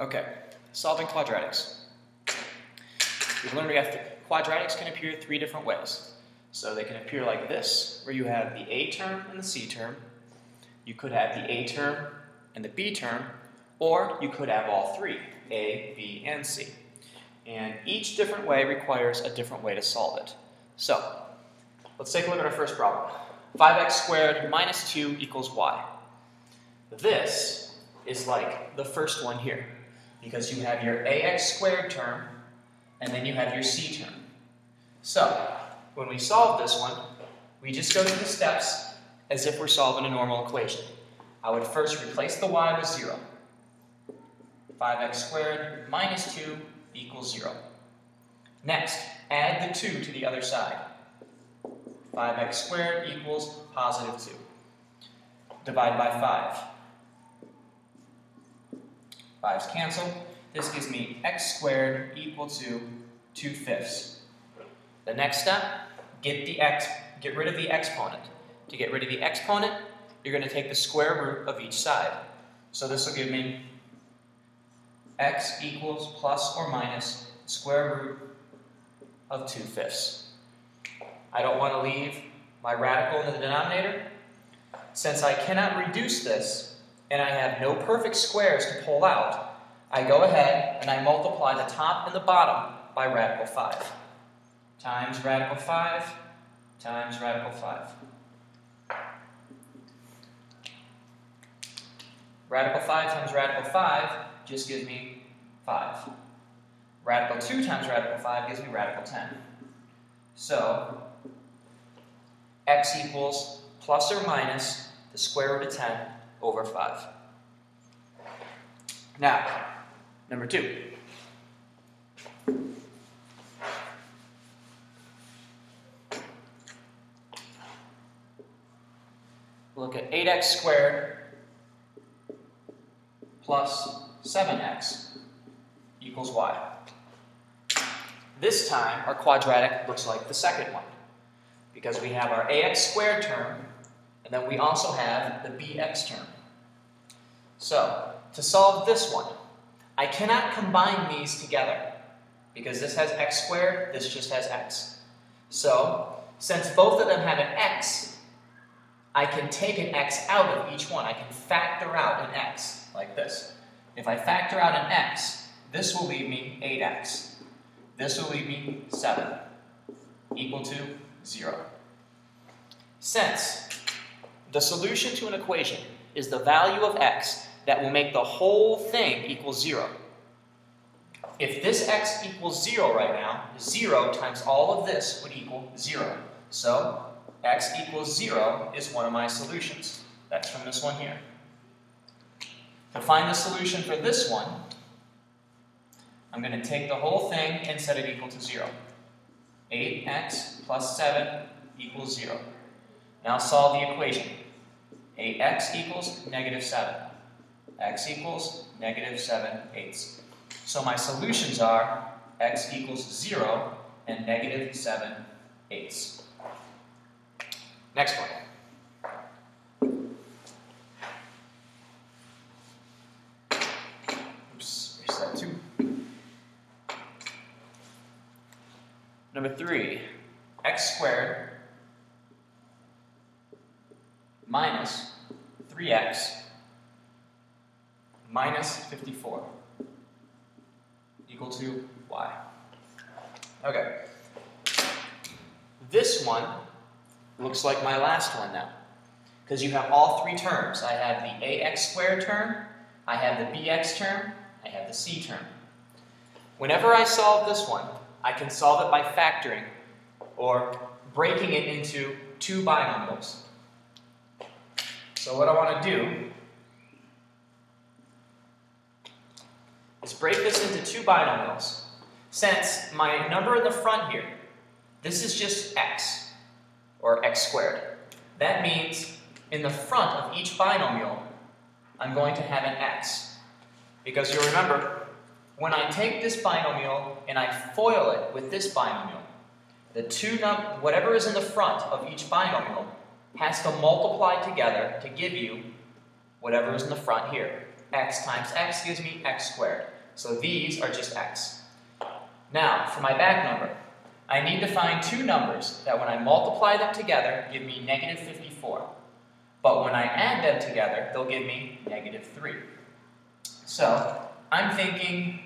Okay, solving quadratics. We've learned quadratics can appear three different ways. So they can appear like this, where you have the a term and the c term. You could have the a term and the b term, or you could have all three, a, b, and c. And each different way requires a different way to solve it. So, let's take a look at our first problem. 5x squared minus 2 equals y. This is like the first one here, because you have your ax squared term, and then you have your c term. So, when we solve this one, we just go through the steps as if we're solving a normal equation. I would first replace the y with 0. 5x squared minus 2 equals 0. Next, add the 2 to the other side. 5x squared equals positive 2. Divide by 5. 5's cancel. This gives me x squared equal to 2/5. The next step, get rid of the exponent. To get rid of the exponent, you're going to take the square root of each side. So this will give me x equals plus or minus square root of 2/5. I don't want to leave my radical in the denominator. Since I cannot reduce this, and I have no perfect squares to pull out, I go ahead and I multiply the top and the bottom by radical 5. Times radical 5 times radical 5. Radical 5 times radical 5 just gives me 5. Radical 2 times radical 5 gives me radical 10. So, x equals plus or minus the square root of 10 over 5. Now, number 2. Look at 8x squared plus 7x equals y. This time, our quadratic looks like the second one, because we have our ax squared term, and then we also have the bx term. So, to solve this one, I cannot combine these together, because this has x squared, this just has x. So, since both of them have an x, I can take an x out of each one. I can factor out an x, like this. If I factor out an x, this will leave me 8x. This will leave me 7, equal to 0. Since the solution to an equation is the value of x that will make the whole thing equal 0. If this x equals 0 right now, 0 times all of this would equal 0. So, x equals 0 is one of my solutions. That's from this one here. To find the solution for this one, I'm going to take the whole thing and set it equal to 0. 8x plus 7 equals 0. Now solve the equation. 8x equals negative 7. X equals negative 7/8. So my solutions are x equals 0 and negative 7/8. Next one. Oops, reset 2. Number 3, x squared minus 3x minus 54 equal to y. Okay. This one looks like my last one now, because you have all three terms. I have the ax squared term, I have the bx term, I have the c term. Whenever I solve this one, I can solve it by factoring or breaking it into two binomials. So what I want to do is break this into two binomials. Since my number in the front here, this is just x, or x squared. That means in the front of each binomial, I'm going to have an x. Because you'll remember, when I take this binomial and I FOIL it with this binomial, whatever is in the front of each binomial has to multiply together to give you whatever is in the front here. X times x gives me x squared. So these are just x. Now, for my back number, I need to find two numbers that when I multiply them together give me negative 54. But when I add them together, they'll give me negative 3. So I'm thinking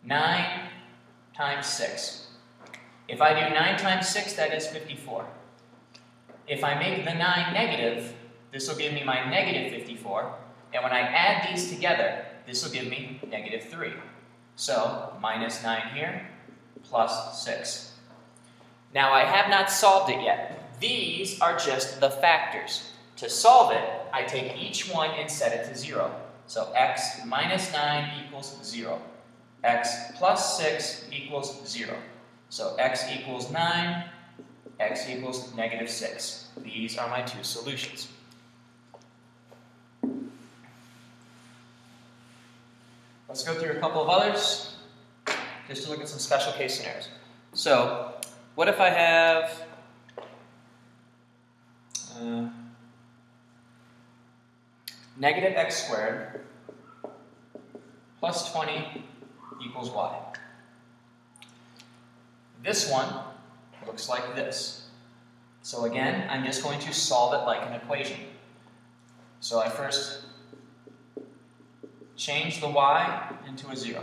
9 times 6. If I do 9 times 6, that is 54. If I make the 9 negative, this will give me my negative 54. And when I add these together, this will give me negative 3. So minus 9 here, plus 6. Now I have not solved it yet. These are just the factors. To solve it, I take each one and set it to 0. So x minus 9 equals 0. X plus 6 equals 0. So x equals 9, x equals negative 6. These are my two solutions. Let's go through a couple of others, just to look at some special case scenarios. So, what if I have negative x squared plus 20 equals y? This one looks like this. So again, I'm just going to solve it like an equation. So I first change the y into a 0.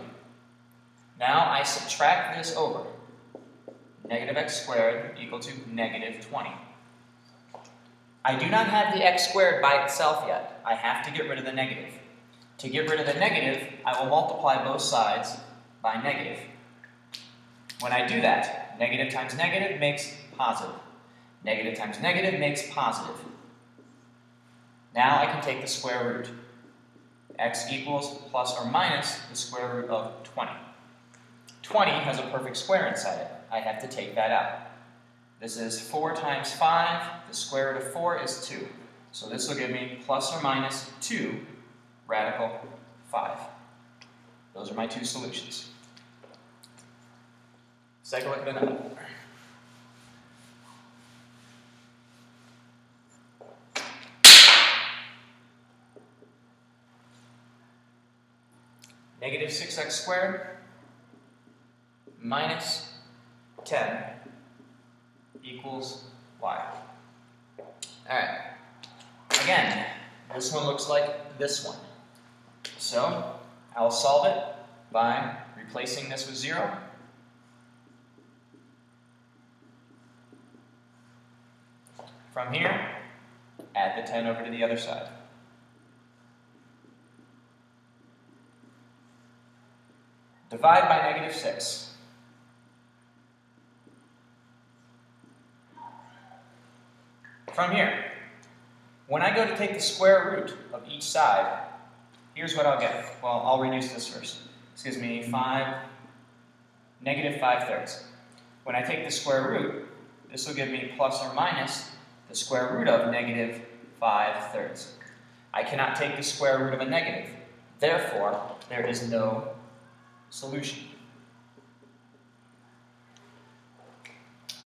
Now I subtract this over. Negative x squared equal to negative 20. I do not have the x squared by itself yet. I have to get rid of the negative. To get rid of the negative, I will multiply both sides by negative. When I do that, negative times negative makes positive. Negative times negative makes positive. Now I can take the square root. X equals plus or minus the square root of 20. 20 has a perfect square inside it. I have to take that out. This is 4 times 5. The square root of 4 is 2. So this will give me plus or minus 2 radical 5. Those are my two solutions. Let's take a look at another. Negative 6x squared minus 10 equals y. Alright. Again, this one looks like this one. So, I'll solve it by replacing this with 0. From here, add the 10 over to the other side. Divide by negative 6. From here, when I go to take the square root of each side, here's what I'll get. Well, I'll reduce this first. This gives me negative 5/3. When I take the square root, this will give me plus or minus the square root of negative 5/3. I cannot take the square root of a negative. Therefore, there is no solution.